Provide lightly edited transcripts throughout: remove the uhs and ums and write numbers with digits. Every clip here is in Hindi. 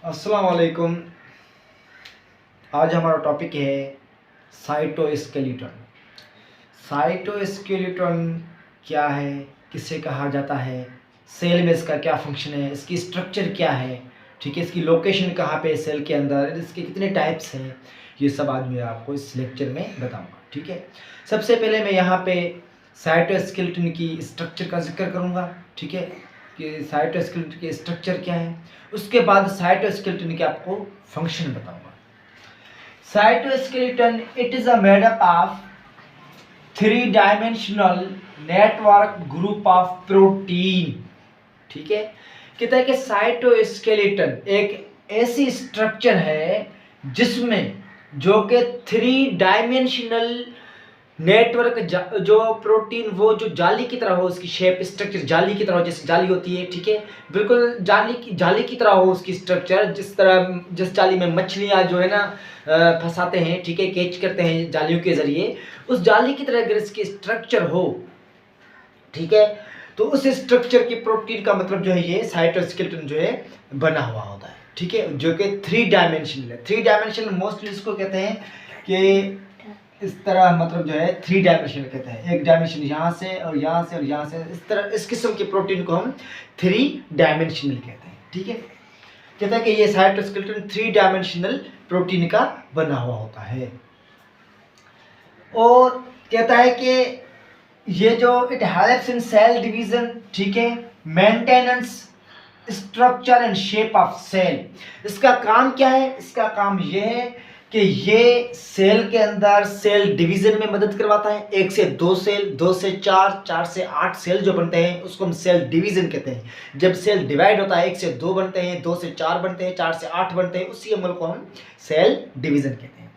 अस्सलाम वालेकुम। आज हमारा टॉपिक है साइटोस्केलेटन। साइटोस्केलेटन क्या है, किसे कहा जाता है, सेल में इसका क्या फंक्शन है, इसकी स्ट्रक्चर क्या है, ठीक है, इसकी लोकेशन कहाँ पे है सेल के अंदर, इसके कितने टाइप्स हैं, ये सब आज मैं आपको इस लेक्चर में बताऊंगा। ठीक है, सबसे पहले मैं यहाँ पे साइटोस्केलेटन की स्ट्रक्चर का जिक्र करूँगा। ठीक है, कि साइटोस्केलेटन की स्ट्रक्चर क्या है, उसके बाद साइटोस्केलेटन के आपको फंक्शन बताऊंगा। Cytoskeleton it is a made up of 3 dimensional network group of protein. ठीक है, कहता है कि साइटोस्केलेटन एक ऐसी स्ट्रक्चर है जिसमें जो कि 3 डायमेंशनल नेटवर्क जो प्रोटीन वो जो जाली की तरह हो, उसकी शेप स्ट्रक्चर जाली की तरह हो, जैसे जाली होती है। ठीक है, बिल्कुल जाली की तरह हो उसकी स्ट्रक्चर, जिस जाली में मछलियाँ जो है ना फंसाते हैं, ठीक है, कैच करते हैं जालियों के जरिए, उस जाली की तरह अगर इसकी स्ट्रक्चर हो, ठीक है, तो उस स्ट्रक्चर की प्रोटीन का मतलब जो है ये साइटोस्केलेटन जो है बना हुआ होता है। ठीक है, जो कि 3 डायमेंशनल है। 3 डायमेंशनल मोस्टली इसको कहते हैं कि इस तरह, मतलब जो है 3 डायमेंशनल कहते हैं, एक डायमेंशन यहाँ से और यहाँ से और यहाँ से, इस तरह इस किस्म के प्रोटीन को हम 3 डायमेंशनल कहते हैं। ठीक है, कहता है कि ये साइटोस्केलेटन 3 डायमेंशनल प्रोटीन का बना हुआ होता है। और कहता है कि ये जो it helps in cell division, ठीक है, maintenance structure and shape of cell. इसका काम क्या है, इसका काम ये है कि ये सेल के अंदर सेल डिवीजन में मदद करवाता है। 1 से 2 सेल, 2 से 4, 4 से 8 सेल जो बनते हैं उसको हम सेल डिवीजन कहते हैं। जब सेल डिवाइड होता है 1 से 2 बनते हैं, 2 से 4 बनते हैं, 4 से 8 बनते हैं, उसी अमल को हम सेल डिवीजन कहते हैं।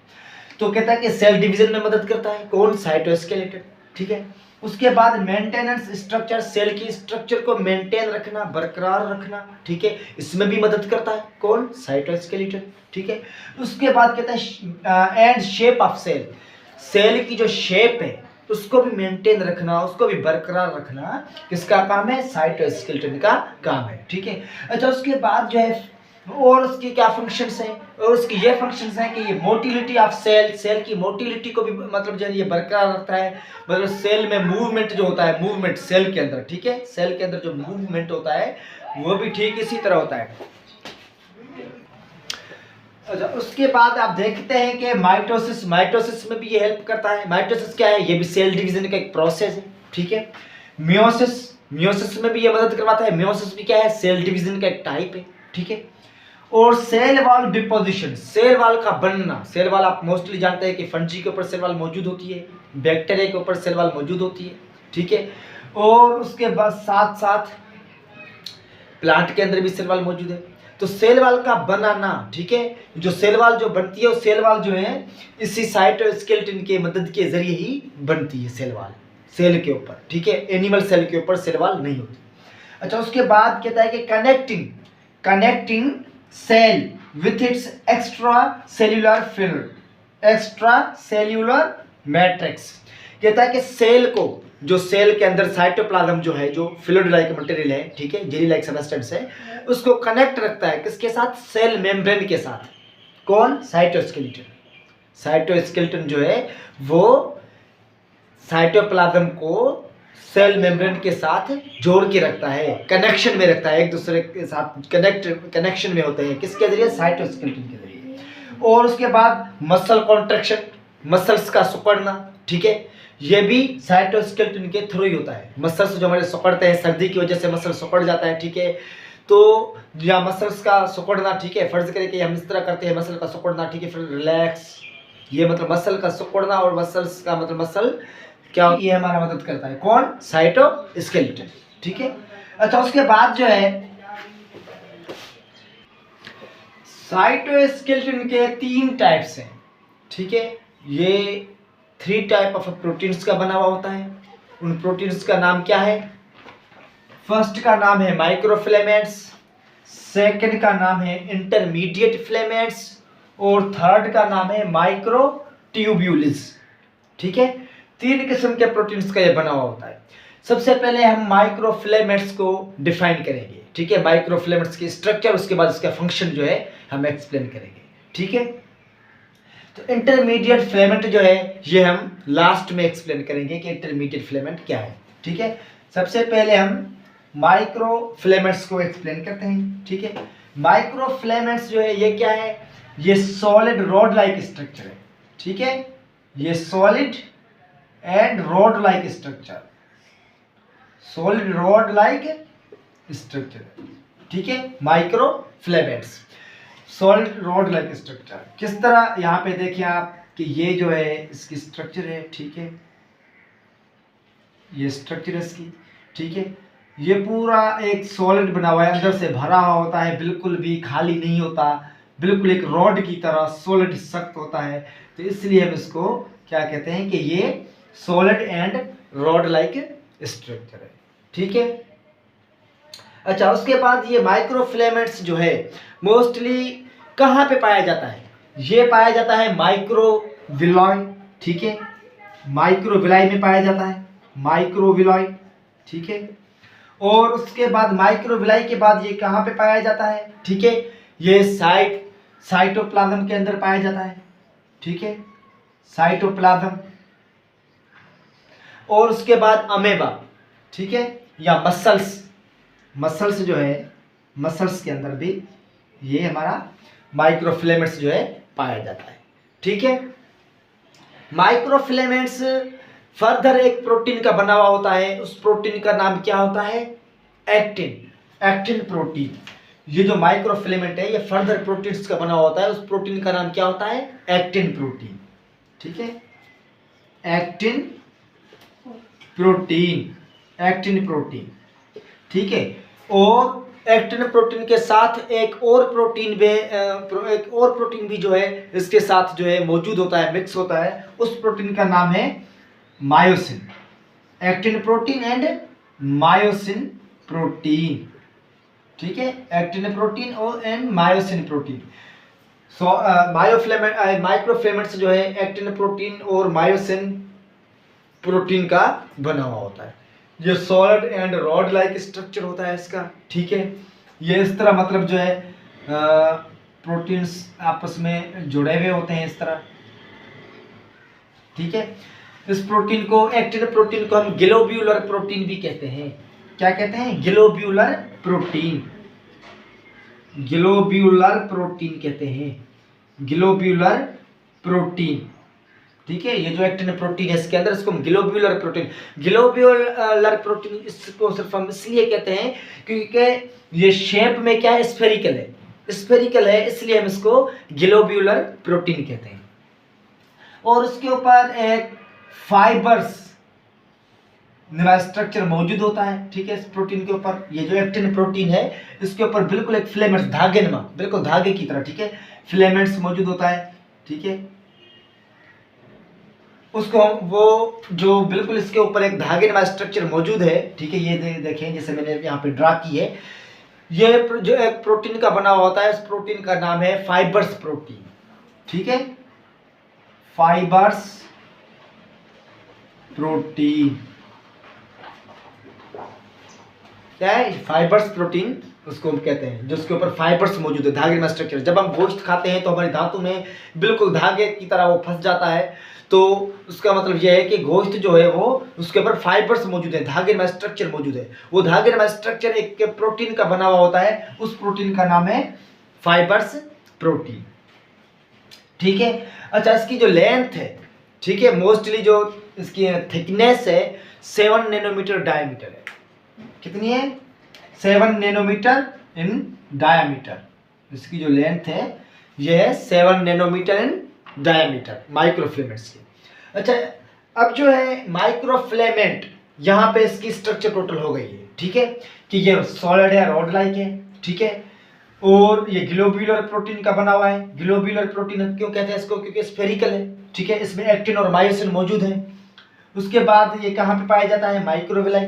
तो कहता है कि सेल डिवीजन में मदद करता है कौन, साइटोस्केलेटन। ठीक है, उसके बाद मेंटेनेंस स्ट्रक्चर, सेल की स्ट्रक्चर को मेंटेन रखना, बरकरार रखना, ठीक है, इसमें भी मदद करता है कौन, साइटोस्केलेटन। ठीक है, उसके बाद कहता है and shape of cell, cell की जो शेप है उसको भी मेंटेन रखना, उसको भी बरकरार रखना किसका काम है, साइटोस्केलेटन का काम है। ठीक है, अच्छा, उसके बाद जो है और उसकी क्या फंक्शंस हैं, और उसकी ये फंक्शंस हैं कि ये मोटिलिटी ऑफ सेल, सेल की मोटिलिटी को भी मतलब जो है ये बरकरार रखता है। मतलब सेल में मूवमेंट जो होता है, मूवमेंट सेल के अंदर, ठीक है, सेल के अंदर जो मूवमेंट होता है वो भी ठीक इसी तरह होता है। अच्छा, उसके बाद आप देखते हैं कि माइटोसिस, माइटोसिस में भी ये हेल्प करता है। माइटोसिस क्या है, ये भी सेल डिवीजन का एक प्रोसेस है। ठीक है, मियोसिस, मियोसिस में भी ये मदद करवाता है। मियोसिस भी क्या है, सेल डिवीजन का एक टाइप है। ठीक है, और cell wall deposition, cell wall का बनना। सेल वॉल आप मोस्टली जानते हैं कि फंजी के ऊपर सेल वॉल मौजूद होती है, बैक्टीरिया के ऊपर सेल वॉल मौजूद होती है। ठीक है, और उसके बाद साथ साथ प्लांट के अंदर भी सेल वॉल मौजूद है। तो सेल वॉल का बनाना, ठीक है, जो सेल वॉल जो बनती है वो सेल वॉल जो है इसी साइटोस्केलेटन के मदद के जरिए ही बनती है सेल वॉल, सेल के ऊपर। ठीक है, एनिमल सेल के ऊपर सेल वॉल नहीं होती। अच्छा, उसके बाद कहता है कि connecting cell with its extracellular film, extracellular matrix. कहता है कि सेल को, जो सेल के अंदर साइटोप्लाज्म जो है, जो फ्लूइड लाइक मटेरियल है, ठीक है, जेली लाइक सब्सटेंस है, उसको कनेक्ट रखता है किसके साथ, सेल मेम्ब्रेन के साथ। कौन, साइटोस्केलेटन। साइटोस्केलेटन जो है वो साइटोप्लाज्म को सेल मेम्ब्रेन के साथ जोड़ के रखता है, कनेक्शन में रखता है, एक दूसरे के साथ कनेक्शन में होते हैं, किसके जरिए, साइटोस्केलेटन के जरिए। और उसके बाद मसल कॉन्ट्रैक्शन, मसल्स का सिकुड़ना, ठीक है, ये भी साइटोस्केलेटन के थ्रू ही होता है। मसल्स जो हमारे सिकुड़ते हैं, सर्दी की वजह से मसल सिकुड़ जाता है, ठीक है, तो या मसल्स का सिकुड़ना, ठीक है, फर्ज करें कि हम इस तरह करते हैं, मसल का सिकुड़ना, ठीक है, फिर रिलैक्स, ये मतलब मसल का सिकुड़ना, और मसल्स का मतलब मसल क्या, ये हमारा मदद करता है कौन, साइटोस्केलेटन। ठीक है, अच्छा, उसके बाद जो है साइटोस्केलेटन के 3 टाइप्स हैं। ठीक है, ये 3 टाइप ऑफ प्रोटीन्स का बना हुआ होता है। उन प्रोटीन्स का नाम क्या है, फर्स्ट का नाम है माइक्रोफिलामेंट्स, सेकंड का नाम है इंटरमीडिएट फिलामेंट्स, और थर्ड का नाम है माइक्रोट्यूब्यूल्स। ठीक है, 3 किस्म के प्रोटीन्स का ये बना हुआ होता है। सबसे पहले हम माइक्रोफिलामेंट्स को डिफाइन करेंगे। ठीक है, माइक्रोफिलामेंट्स की स्ट्रक्चर, उसके बाद इसका फंक्शन जो है हम एक्सप्लेन करेंगे। ठीक है, तो इंटरमीडिएट फिलामेंट जो है ये हम लास्ट में एक्सप्लेन करेंगे कि इंटरमीडिएट फिलामेंट क्या है। ठीक है, सबसे पहले हम माइक्रोफिलामेंट्स को एक्सप्लेन करते हैं। ठीक है, माइक्रोफिलामेंट्स जो है ये क्या है, ये सॉलिड रॉड लाइक स्ट्रक्चर है। ठीक है, ये solid and rod like structure, solid rod like structure है। ठीक है, microfilaments solid rod like structure किस तरह, यहाँ पे देखिए आप कि ये जो है इसकी स्ट्रक्चर है। ठीक है, ये स्ट्रक्चर है इसकी। ठीक है, ये पूरा एक सॉलिड बना हुआ है, अंदर से भरा हुआ होता है, बिल्कुल भी खाली नहीं होता, बिल्कुल एक रॉड की तरह सॉलिड सख्त होता है। तो इसलिए हम इसको क्या कहते हैं कि ये solid and rod like structure है। ठीक है, अच्छा, उसके बाद ये माइक्रोफिलामेंट्स जो है मोस्टली कहाँ पे पाया जाता है, ये पाया जाता है माइक्रोविलॉय। ठीक है, माइक्रोविलॉय में पाया जाता है, माइक्रोविलॉय। ठीक है, और उसके बाद माइक्रोविलाई के बाद ये कहाँ पे पाया जाता है, ठीक है, ये साइटोप्लाज्म के अंदर पाया जाता है। ठीक है, साइटोप्लाज्म, और उसके बाद अमेबा। ठीक है, या मसल्स जो है, मसल्स के अंदर भी ये हमारा माइक्रोफिलामेंट्स जो है पाया जाता है। ठीक है, माइक्रोफिलामेंट्स फर्दर एक प्रोटीन का बना हुआ होता है, उस प्रोटीन का नाम क्या होता है, एक्टिन प्रोटीन। ये जो माइक्रोफिलामेंट है ये फर्दर प्रोटीन्स का बना हुआ होता है, उस प्रोटीन का नाम क्या होता है, एक्टिन प्रोटीन। ठीक है, एक्टिन प्रोटीन। ठीक है, और एक्टिन प्रोटीन के साथ एक और प्रोटीन भी जो है इसके साथ जो है मौजूद होता है, मिक्स होता है, उस प्रोटीन का नाम है myosin. Actin protein and myosin protein. ठीक है, एक्टिन प्रोटीन और and myosin protein. So microfilaments जो है एक्टिन प्रोटीन और मायोसिन प्रोटीन का बना हुआ होता है। ये solid and rod like structure होता है इसका। ठीक है, ये इस तरह मतलब जो है प्रोटीन्स आपस में जुड़े हुए होते हैं इस तरह। ठीक है, इस प्रोटीन को, एक्टिन प्रोटीन को हम ग्लोब्यूलर प्रोटीन भी कहते हैं। क्या कहते हैं, ग्लोब्यूलर प्रोटीन, ग्लोब्यूलर प्रोटीन कहते हैं, ग्लोब्यूलर प्रोटीन। ठीक है, ये जो एक्टिन प्रोटीन है इसके अंदर, इसको हम ग्लोब्यूलर प्रोटीन इसको सिर्फ हम इसलिए कहते हैं क्योंकि ये शेप में क्या है, स्फेरिकल है, इसलिए हम इसको ग्लोब्यूलर प्रोटीन कहते हैं। और उसके ऊपर एक फाइबर्स स्ट्रक्चर मौजूद होता है। ठीक है, इस प्रोटीन के ऊपर, ये जो एक्टिन प्रोटीन है इसके ऊपर बिल्कुल एक फिलामेंट्स, धागेनुमा, बिल्कुल धागे की तरह, ठीक है, फिलामेंट्स मौजूद होता है। ठीक है, उसको वो जो बिल्कुल इसके ऊपर एक धागेनुमा स्ट्रक्चर मौजूद है। ठीक है, ये देखें जैसे मैंने यहाँ पे ड्रा की है, ये जो एक प्रोटीन का बना हुआ होता है, इस प्रोटीन का नाम है फाइबर्स प्रोटीन। ठीक है, फाइबर्स प्रोटीन क्या है, फाइबर्स प्रोटीन उसको हम कहते हैं, जिसके ऊपर फाइबर्स मौजूद है, धागे में स्ट्रक्चर। जब हम गोश्त खाते हैं तो हमारी दांतों में बिल्कुल धागे की तरह वो फंस जाता है, तो उसका मतलब यह है कि गोश्त जो है वो उसके ऊपर फाइबर्स मौजूद है, धागे में स्ट्रक्चर मौजूद है। वो धागे में स्ट्रक्चर एक प्रोटीन का बना हुआ होता है, उस प्रोटीन का नाम है फाइबर्स प्रोटीन। ठीक है, अच्छा, इसकी जो लेंथ है, ठीक है, मोस्टली जो इसकी थिकनेस है 7 नैनोमीटर डायमीटर है। कितनी है, 7 नैनोमीटर इन डायमीटर। इसकी जो लेंथ है यह है 7 नैनोमीटर इन डायमीटर माइक्रोफिलामेंट्स की। अच्छा, अब जो है माइक्रोफिलामेंट, यहाँ पे इसकी स्ट्रक्चर टोटल हो गई है। ठीक है, कि ये सॉलिड है, रॉड लाइक है। ठीक है, और ये ग्लोब्यूलर प्रोटीन का बना हुआ है। ग्लोब्यूलर प्रोटीन क्यों कहते हैं इसको, क्योंकि स्फेरिकल है। ठीक है, इसमें एक्टिन और मायोसिन मौजूद है। उसके बाद ये कहाँ पे पाया जाता है, माइक्रोविलाई,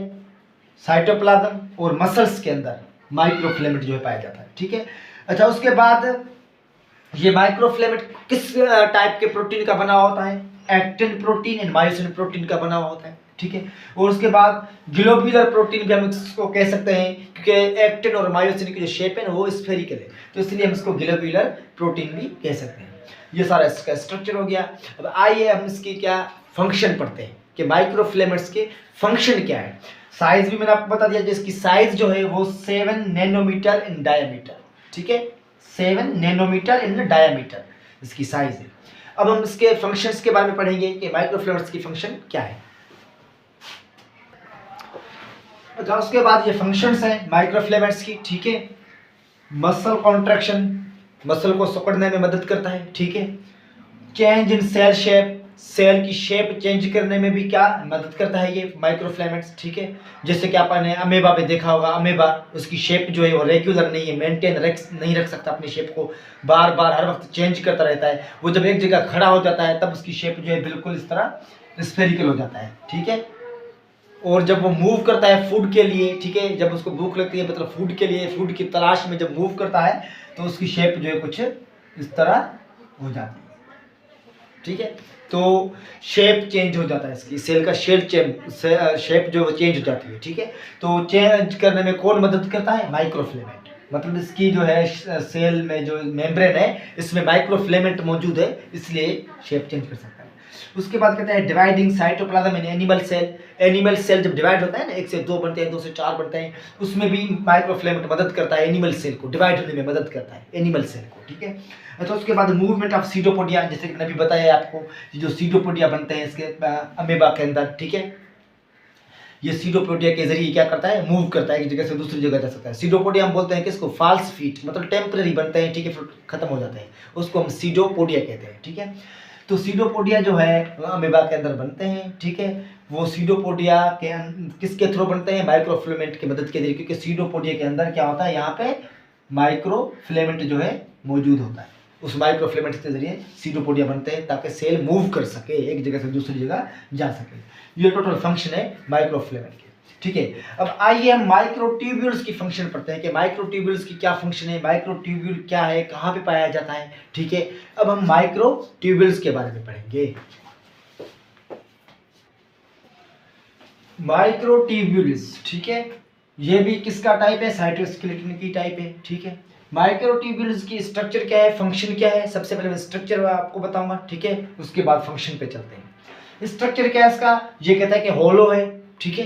साइटोप्लाज्म और मसल्स के अंदर माइक्रोफिलामेंट जो है पाया जाता है। ठीक है, अच्छा, उसके बाद ये माइक्रोफिलामेंट किस टाइप के प्रोटीन का बना हुआ होता है, actin protein and myosin protein का बना हुआ होता है। ठीक है, और उसके बाद ग्लोब्यूलर प्रोटीन भी हम इसको कह सकते हैं क्योंकि एक्टिन और मायोसिन की जो शेप है ना वो स्फेरिकल है, तो इसलिए हम इसको ग्लोब्यूलर प्रोटीन भी कह सकते हैं। ये सारा इसका स्ट्रक्चर हो गया। अब आइए हम इसकी क्या फंक्शन पढ़ते हैं कि माइक्रोफिलामेंट्स के फंक्शन क्या है। साइज भी मैंने आपको बता दिया, जिसकी साइज जो है वो 7 नैनोमीटर इन डायमीटर, ठीक है, 7 नैनोमीटर इन डायमीटर इसकी साइज है। अब हम इसके फंक्शंस के बारे में पढ़ेंगे कि माइक्रोफिलामेंट्स की फंक्शन क्या है। अच्छा, उसके बाद ये फंक्शंस हैं माइक्रोफिलामेंट्स की, ठीक है। मसल कॉन्ट्रैक्शन, मसल को सिकुड़ने में मदद करता है, ठीक है। Change in cell shape, cell की शेप चेंज करने में भी क्या मदद करता है ये माइक्रोफिलामेंट्स, ठीक है। जैसे कि आपने अमेबा पे देखा होगा, अमेबा उसकी शेप जो है वो रेगुलर नहीं है, मेंटेन नहीं रख सकता अपनी शेप को, बार बार हर वक्त चेंज करता रहता है। वो जब एक जगह खड़ा हो जाता है तब उसकी शेप जो है बिल्कुल इस तरह स्फेरिकल हो जाता है, ठीक है। और जब वो मूव करता है फूड के लिए, ठीक है, जब उसको भूख लगती है मतलब फूड के लिए, फूड की तलाश में जब मूव करता है तो उसकी शेप जो है कुछ इस तरह हो जाती है, ठीक है। तो शेप चेंज हो जाता है, इसकी सेल का शेप जो चेंज हो जाती है, ठीक है। तो चेंज करने में कौन मदद करता है? माइक्रोफिलामेंट। मतलब इसकी जो है सेल में जो मेम्ब्रेन है इसमें माइक्रोफिलामेंट मौजूद है, इसलिए शेप चेंज कर सकता है। उसके बाद कहते हैं dividing cytoplasm in animal cell. Animal cell जब डिवाइड होता है ना, 1 से 2 बनते हैं, 2 से 4 बनते हैं, उसमें भी माइक्रोफिलामेंट मदद करता है, एनिमल सेल को डिवाइड होने में मदद करता है, एनिमल सेल को, ठीक है। अच्छा, उसके बाद मूवमेंट ऑफ सीडोपोडिया, जैसे कि मैंने अभी बताया आपको, जो सीडोपोडिया बनते हैं इसके अमेबा के अंदर, ठीक है। ये सीडोपोडिया के जरिए क्या करता है? मूव करता है, एक जगह से दूसरी जगह जा सकता है। सीडोपोडिया हम बोलते हैं किसको? फॉल्स फीट, मतलब टेम्पररी बनते हैं, ठीक है, फिर खत्म हो जाते हैं, उसको हम सीडोपोडिया कहते हैं, ठीक है। तो सीडोपोडिया जो है अमेबा के अंदर बनते हैं, ठीक है। वो सीडोपोडिया के किसके थ्रू बनते हैं? माइक्रोफिलामेंट की मदद के जरिए, क्योंकि सीडोपोडिया के अंदर क्या होता है, यहाँ पे माइक्रोफिलामेंट जो है मौजूद होता है। उस माइक्रोफिलामेंट के जरिए सीडोपोडिया बनते हैं ताकि सेल मूव कर सके, एक जगह से दूसरी जगह जा सके। ये टोटल फंक्शन है माइक्रोफिलामेंट के, ठीक है। अब आइए हम माइक्रोट्यूब्यूल्स की फंक्शन पढ़ते हैं कि माइक्रोट्यूब्यूल्स की क्या फंक्शन है, माइक्रोट्यूब्यूल क्या है, कहाँ पे पाया जाता है, ठीक है। अब हम माइक्रोट्यूब्यूल्स के बारे में पढ़ेंगे। माइक्रोट्यूब्यूल्स, ठीक है, ये भी किसका टाइप है? साइटोस्केलेटन की टाइप है, ठीक है। माइक्रोट्यूब्यूल्स की स्ट्रक्चर क्या है, फंक्शन क्या है? सबसे पहले मैं स्ट्रक्चर आपको बताऊंगा, ठीक है, उसके बाद फंक्शन पे चलते हैं। स्ट्रक्चर क्या है इसका? ये कहता है कि होलो है, ठीक है,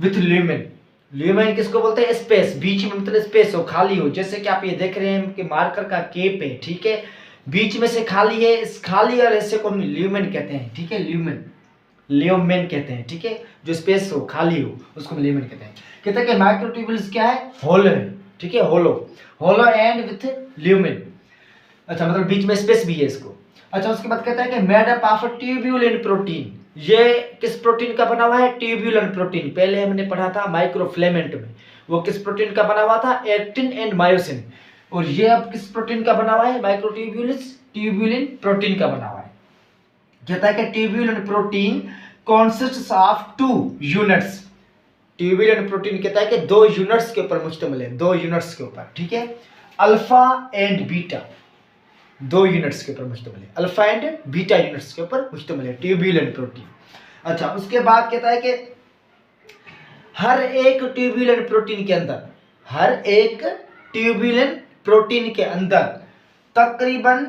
विथ ल्यूमेन। ल्यूमेन किसको बोलते हैं? स्पेस, बीच में मतलब स्पेस हो, खाली हो। जैसे कि आप ये देख रहे हैं कि मार्कर का केप है, ठीक है, बीच में से खाली है, इस खाली और ऐसे को हम ल्यूमेन कहते हैं, ठीक है, ल्यूमेन, ल्यूमेन कहते हैं, ठीक है, जो स्पेस हो, खाली हो, उसको हम ल्यूमेन कहते हैं। कहते हैं कि माइक्रोट्यूब्यूल्स क्या है? होलो है, ठीक है, होलो, होलो एंड विथ ल्यूमेन। अच्छा, मतलब बीच में स्पेस भी है इसको। अच्छा, उसके बाद कहता है कि made up of tubule and protein. ये किस प्रोटीन का बना हुआ है? Tubule and protein. पहले हमने पढ़ा था माइक्रोफिलामेंट में, वो किस प्रोटीन का बना हुआ था? Actin and myosin. और ये अब किस प्रोटीन का बना हुआ है? माइक्रोट्यूब्यूल्स ट्यूब्यूल एंड प्रोटीन का बना हुआ है। कहता है कि tubule and protein consists of 2 units. Tubule and protein कहता है कि 2 यूनिट्स के ऊपर मुश्तमिल है, 2 यूनिट्स के ऊपर, ठीक है, अल्फा एंड बीटा, 2 यूनिट्स के ऊपर मुश्तमिल है, अल्फा एंड बीटा यूनिट्स के ऊपर मुश्तमिल है ट्यूब्यूल एंड प्रोटीन। अच्छा, उसके बाद कहता है कि हर एक ट्यूब्यूल एंड प्रोटीन के अंदर, हर एक ट्यूब्यूल एंड प्रोटीन के अंदर तकरीबन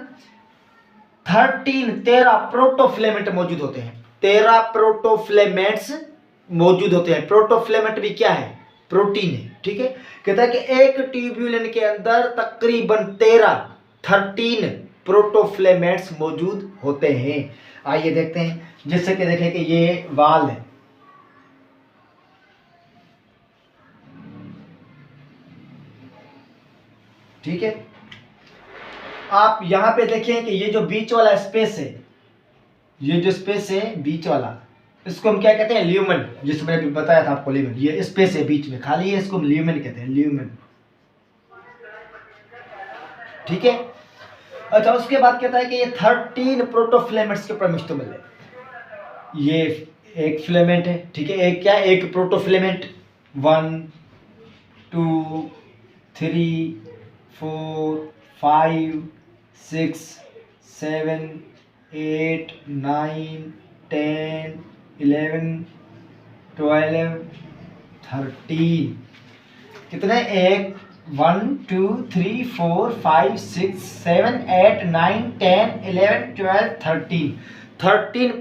13 प्रोटोफिलामेंट मौजूद होते हैं। 13 प्रोटोफिलामेंट्स मौजूद होते हैं। प्रोटोफिलामेंट भी क्या है? प्रोटीन है, ठीक है। कहता है कि एक ट्यूब्यूलिन के अंदर तकरीबन 13 प्रोटोफिलामेंट्स मौजूद होते हैं। आइए देखते हैं, जैसे कि देखें कि ये वाल है, ठीक है। आप यहां पे देखें कि ये जो बीच वाला स्पेस है, ये जो स्पेस है बीच वाला, इसको हम क्या कहते हैं? ल्यूमेन। जिसमें मैंने अभी बताया था आपको, ल्यूमेन, ये स्पेस है बीच में खाली है, इसको हम ल्यूमेन कहते हैं, ल्यूमेन, ठीक है। अच्छा, उसके बाद कहता है कि ये 13 प्रोटोफिलामेंट्स के ऊपर मुश्तमिल है। ये एक फिलामेंट है, ठीक है, एक क्या? एक प्रोटोफिलामेंट। 1 2 3 4 5 6 7 8 9 10 11 12 13 कितने, 1 1 2 3 4 5 6 7 8 9 10 11 12 13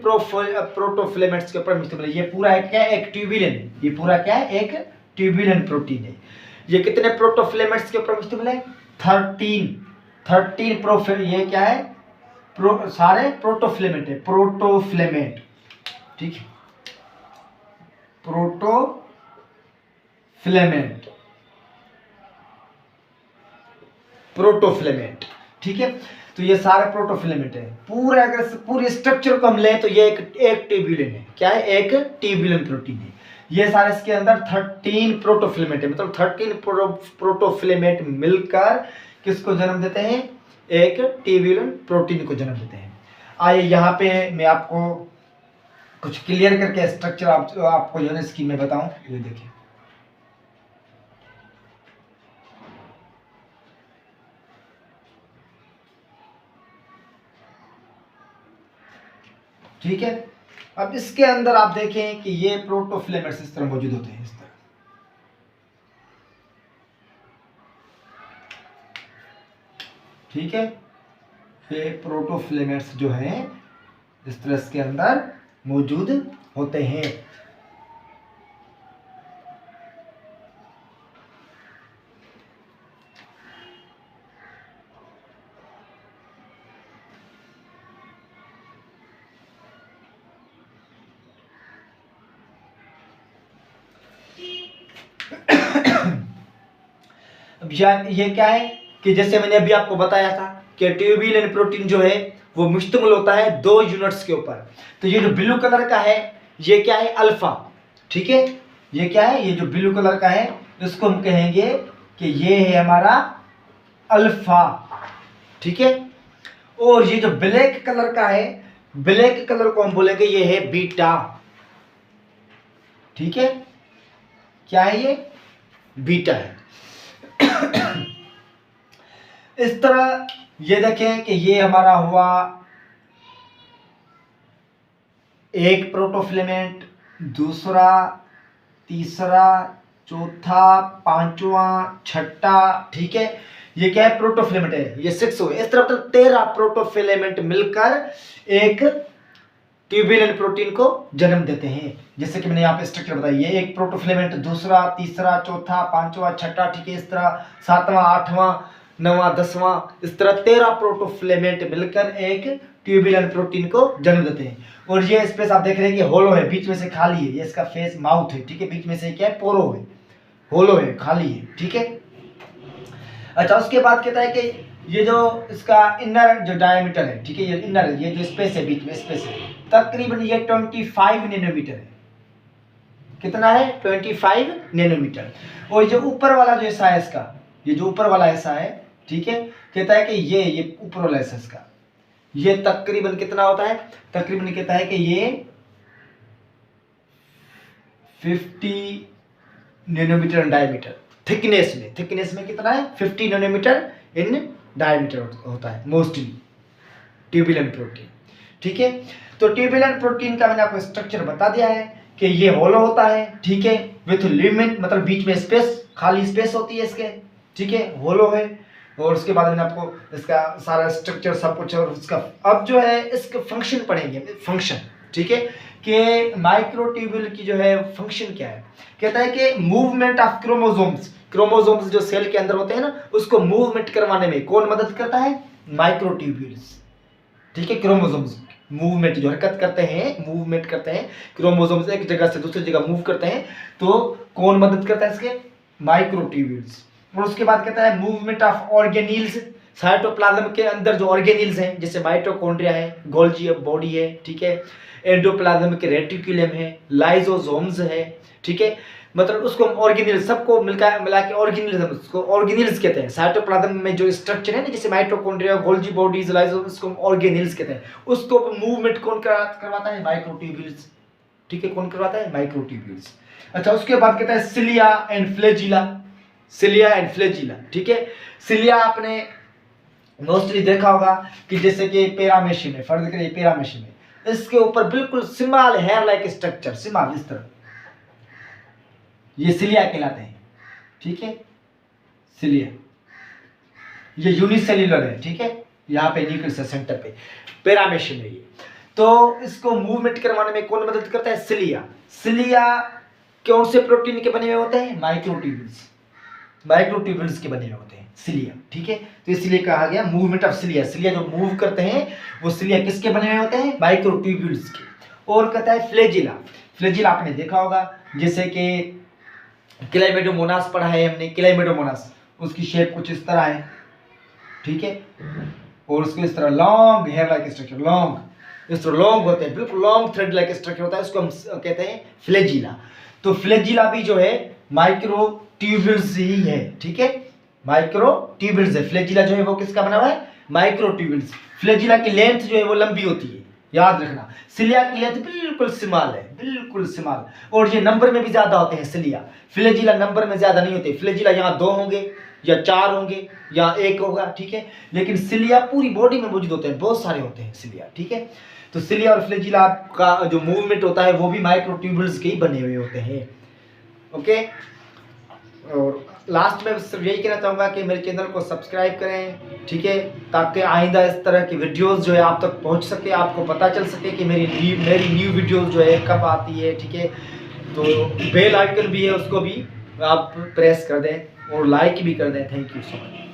प्रोटोफिलेमेंट्स के ऊपर मुश्तमिल है। ये पूरा है क्या, एक ट्यूबुलिन है। ये पूरा क्या है, एक ट्यूबुलिन प्रोटीन है। ये कितने प्रोटोफिलेमेंट्स के ऊपर मुश्तमिल है, 13 ये क्या है, सारे प्रोटोफिलेमेंट है, प्रोटोफिलेमेंट, ठीक है, प्रोटोफिलेमेंट, ठीक है। तो ये सारे प्रोटोफिलेमेंट है। पूरे अगर पूरे स्ट्रक्चर को हम लें तो ये एक ट्यूबुलिन है। क्या है, एक ट्यूबुलिन प्रोटीन है। ये सारे इसके अंदर 13 प्रोटोफिलेमेंट है, मतलब 13 प्रोटोफिलेमेंट मिलकर किसको जन्म देते हैं, एक ट्यूबुलिन प्रोटीन को जन्म देते हैं। आइए यहाँ पे मैं आपको कुछ क्लियर करके स्ट्रक्चर आपको जो है स्कीम में बताऊं। ये देखिए, ठीक है। अब इसके अंदर आप देखें कि ये प्रोटोफिलेमेंट्स इस तरह मौजूद होते हैं, इस तरह, ठीक है। ये प्रोटोफिलेमेंट्स जो हैं इस तरह इसके अंदर मौजूद होते हैं। अब ये क्या है कि जैसे मैंने अभी आपको बताया था कि ट्यूबुलिन प्रोटीन जो है वो मुश्तमिल होता है 2 यूनिट्स के ऊपर। तो ये जो ब्लू कलर का है ये क्या है, अल्फा, ठीक है। ये क्या है, ये जो ब्लू कलर का है इसको हम कहेंगे कि ये है हमारा अल्फा, ठीक है। और ये जो ब्लैक कलर का है, ब्लैक कलर को हम बोलेंगे ये है बीटा, ठीक है। क्या है, ये बीटा है। इस तरह ये देखें कि ये हमारा हुआ एक प्रोटोफिलेमेंट, दूसरा, तीसरा, चौथा, पांचवा, छठा, ठीक है। ये क्या है, प्रोटोफिलेमेंट है, ये 6 हुए। इस तरह 13 प्रोटोफिलेमेंट मिलकर एक ट्यूबुलिन प्रोटीन को जन्म देते हैं। जैसे कि मैंने यहाँ पे स्ट्रक्चर बताई, ये एक प्रोटोफिलेमेंट, दूसरा, तीसरा, चौथा, पांचवा, छठा, ठीक है। इस तरह 7वां, 8वां, 9वां, 10वां, इस तरह 13 प्रोटोफिलेमेंट मिलकर एक ट्यूबुलिन प्रोटीन को जन्म देते हैं। और ये स्पेस आप देख रहे हैं कि होलो है, बीच में से खाली है। ये इसका फेस माउथ है, ठीक है। बीच में से क्या है, पोरो है, होलो है, खाली है, ठीक है। अच्छा, उसके बाद कहता है कि ये जो इसका इनर जो डायमीटर है, ठीक है, ये इनर, ये जो स्पेस है, बीच में स्पेस है, तकरीबन ये 25 नैनोमीटर है। कितना है, 25 नैनोमीटर। और जो ऊपर वाला जो हिस्सा है इसका, ये जो ऊपर वाला हिस्सा है, ठीक है, कहता है कि ये ऊपर वाला हिस्सा इसका, ये तकरीबन कितना होता है, तकरीबन कहता है कि ये 50 नैनोमीटर डायमीटर थिकनेस में कितना है, 50 नैनोमीटर इन डायमीटर होता है मोस्टली ट्यूबुलिन प्रोटीन, ठीक है। तो ट्यूबुलिन प्रोटीन का मैंने आपको स्ट्रक्चर बता दिया है कि ये होलो होता है, ठीक है, विथ लिमिट, मतलब बीच में स्पेस, खाली स्पेस होती है इसके, ठीक है, होलो है। और उसके बाद मैंने आपको इसका सारा स्ट्रक्चर सब कुछ, और उसका अब जो है इसके फंक्शन पढ़ेंगे, फंक्शन, ठीक है, कि माइक्रोट्यूब्यूल की जो है फंक्शन क्या है। कहता है कि मूवमेंट ऑफ क्रोमोसोम्स जो सेल के अंदर होते हैं ना, उसको मूवमेंट करवाने में कौन मदद करता है, माइक्रोट्यूब्यूल्स, ठीक है। क्रोमोसोम्स मूवमेंट जो हरकत करते हैं क्रोमोसोम्स एक जगह से दूसरी जगह मूव करते हैं, तो कौन मदद करता है इसके, माइक्रोट्यूब्यूल्स। और उसके बाद कहता है मूवमेंट ऑफ ऑर्गेनील्स, साइटोप्लाज्म के अंदर जो ऑर्गेनील्स हैं, जैसे माइटोकॉन्ड्रिया है, गोल्जी बॉडी है, ठीक है, एंडोप्लाज्म के रेटिकुलम है, लाइसोसोम्स है, ठीक है, मतलब उसको हम ऑर्गेनील, सबको मिला के ऑर्गेनील्स, उसको ऑर्गेनील्स कहते हैं। साइटोप्लाज्म में जो स्ट्रक्चर है ना, जैसे माइटोकॉन्ड्रिया, गोल्जी बॉडीज, लाइसोसोम्स, उसको ऑर्गेनील्स कहते हैं। उसको मूवमेंट कौन करवाता है, माइक्रोट्यूब्यूल्स, ठीक है, कौन करवाता है, माइक्रोट्यूब्यूल्स। अच्छा, उसके बाद कहता है सिलिया एंड फ्लैजिला, ठीक है। सिलिया आपने मोस्टली देखा होगा कि जैसे कि पैरामेशियम है, फर्ज करिए पैरामेशियम है, इसके ऊपर बिल्कुल small hair like structure, small इस तरह, ये सिलिया कहलाते हैं, ठीक है, सिलिया ये यूनिसेल्यूलर है, ठीक है, यहाँ पे न्यूक्लियस है सेंटर पे, पैरामेशियम है ये। तो इसको मूवमेंट करवाने में कौन मदद करता है? सिलिया। सिलिया कौन से प्रोटीन के बने हुए होते हैं? माइक्रोट्यूब्यूल्स, माइक्रोट्यूब्यूल्स के बने हुए होते हैं सिलिया, ठीक है। तो इसलिए कहा गया मूवमेंट ऑफ सिलिया। सिलिया जो मूव करते हैं वो सिलिया किसके बने हुए होते हैं? माइक्रोट्यूब्यूल्स के। और कहता है फ्लैजिला। फ्लैजिला आपने देखा होगा, जैसे कि क्लाइमेडोमोनास पढ़ा है हमने, क्लाइमेडोमोनास उसकी शेप कुछ इस तरह है, ठीक है, और उसको इस तरह long hair like structure, long इस तरह लॉन्ग होते हैं, बिल्कुल लॉन्ग थ्रेड लाइक स्ट्रक्चर होता है, उसको हम कहते हैं फ्लैजिला। तो फ्लैजिला भी जो है माइक्रोट्यूब्यूल्स ही है, ठीक है, माइक्रोट्यूब्यूल्स है। फ्लैजिला जो है वो किसका बना हुआ है? माइक्रोट्यूब्यूल्स। फ्लैजिला की लेंथ जो है वो लंबी होती है, याद रखना। सिलिया की लेंथ बिल्कुल स्मॉल है, बिल्कुल स्मॉल, और ये नंबर में भी ज्यादा होते हैं सिलिया। फ्लैजिला नंबर में ज्यादा नहीं होते। फ्लैजिला यहाँ 2 होंगे या 4 होंगे या 1 होगा, ठीक है, लेकिन सिलिया पूरी बॉडी में मौजूद होते हैं, बहुत सारे होते हैं सिलिया, ठीक है। तो सिलिया और फ्लैजिला का जो मूवमेंट होता है वो भी माइक्रोट्यूब्यूल्स के ही बने हुए होते हैं, ओके। और लास्ट में सिर्फ यही कहना चाहूँगा कि मेरे चैनल को सब्सक्राइब करें, ठीक है, ताकि आइंदा इस तरह की वीडियोस जो है आप तक पहुँच सके, आपको पता चल सके कि मेरी न्यू वीडियोस जो है कब आती है, ठीक है। तो बेल आइकन भी है, उसको भी आप प्रेस कर दें और लाइक भी कर दें। Thank you so much.